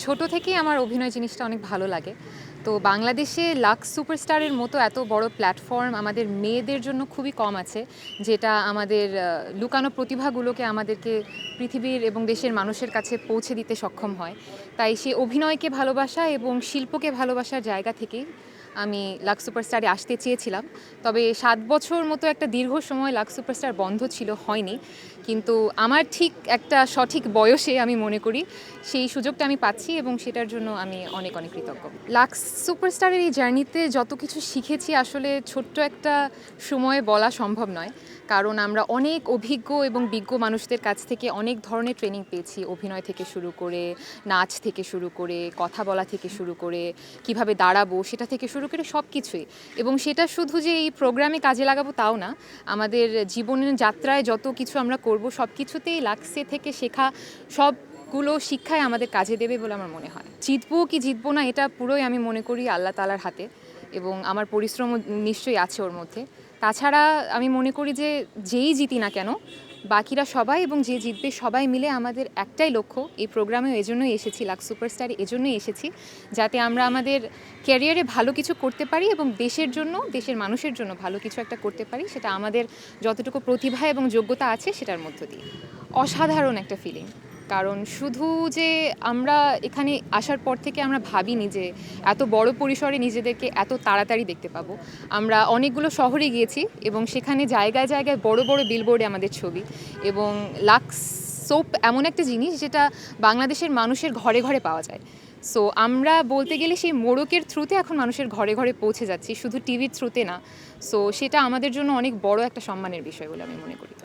ছোট থেকেই আমার অভিনয় জিনিসটা অনেক ভালো লাগে। তো বাংলাদেশে লাক্স সুপারস্টারের মতো এত বড় প্ল্যাটফর্ম আমাদের মেয়েদের জন্য খুবই কম আছে, যেটা আমাদের লুকানো প্রতিভাগুলোকে আমাদেরকে পৃথিবীর এবং দেশের মানুষের কাছে পৌঁছে দিতে সক্ষম হয়। তাই সে অভিনয়কে ভালোবাসা এবং শিল্পকে ভালোবাসার জায়গা থেকেই আমি লাক্স সুপারস্টারে আসতে চেয়েছিলাম। তবে ৭ বছর মতো একটা দীর্ঘ সময় লাক্স সুপারস্টার বন্ধ ছিল, হয়নি। কিন্তু আমার ঠিক একটা সঠিক বয়সে আমি মনে করি সেই সুযোগটা আমি পাচ্ছি এবং সেটার জন্য আমি অনেক অনেক কৃতজ্ঞ। লাক্স সুপারস্টারের এই জার্নিতে যত কিছু শিখেছি আসলে ছোট্ট একটা সময়ে বলা সম্ভব নয়, কারণ আমরা অনেক অভিজ্ঞ এবং বিজ্ঞ মানুষদের কাছ থেকে অনেক ধরনের ট্রেনিং পেয়েছি। অভিনয় থেকে শুরু করে, নাচ থেকে শুরু করে, কথা বলা থেকে শুরু করে, কিভাবে দাঁড়াবো সেটা থেকে শুরু করে সব কিছুই। এবং সেটা শুধু যে এই প্রোগ্রামে কাজে লাগাবো তাও না, আমাদের জীবনের যাত্রায় যত কিছু আমরা করব সব কিছুতেই লাক্সে থেকে শেখা সবগুলো শিক্ষায় আমাদের কাজে দেবে বলে আমার মনে হয়। জিতবো কি জিতবো না এটা পুরোই আমি মনে করি আল্লাহ তাআলার হাতে, এবং আমার পরিশ্রমও নিশ্চয়ই আছে ওর মধ্যে। তাছাড়া আমি মনে করি যে যেই জিতি না কেন, বাকিরা সবাই এবং যে জিতবে সবাই মিলে আমাদের একটাই লক্ষ্য। এই প্রোগ্রামেও এজন্যই এসেছি, লাক্স সুপারস্টারে এজন্যই এসেছি, যাতে আমরা আমাদের ক্যারিয়ারে ভালো কিছু করতে পারি এবং দেশের জন্য, দেশের মানুষের জন্য ভালো কিছু একটা করতে পারি, সেটা আমাদের যতটুকু প্রতিভা এবং যোগ্যতা আছে সেটার মধ্য দিয়ে। অসাধারণ একটা ফিলিং, কারণ শুধু যে আমরা এখানে আসার পর থেকে আমরা ভাবিনি যে এত বড় পরিসরে নিজেদেরকে এত তাড়াতাড়ি দেখতে পাবো। আমরা অনেকগুলো শহরে গিয়েছি এবং সেখানে জায়গায় জায়গায় বড় বড় বিলবোর্ডে আমাদের ছবি। এবং লাক্স সোপ এমন একটা জিনিস যেটা বাংলাদেশের মানুষের ঘরে ঘরে পাওয়া যায়। সো আমরা বলতে গেলে সেই মোড়কের থ্রুতে এখন মানুষের ঘরে ঘরে পৌঁছে যাচ্ছি, শুধু টিভির থ্রুতে না। সো সেটা আমাদের জন্য অনেক বড় একটা সম্মানের বিষয় বলে আমি মনে করি।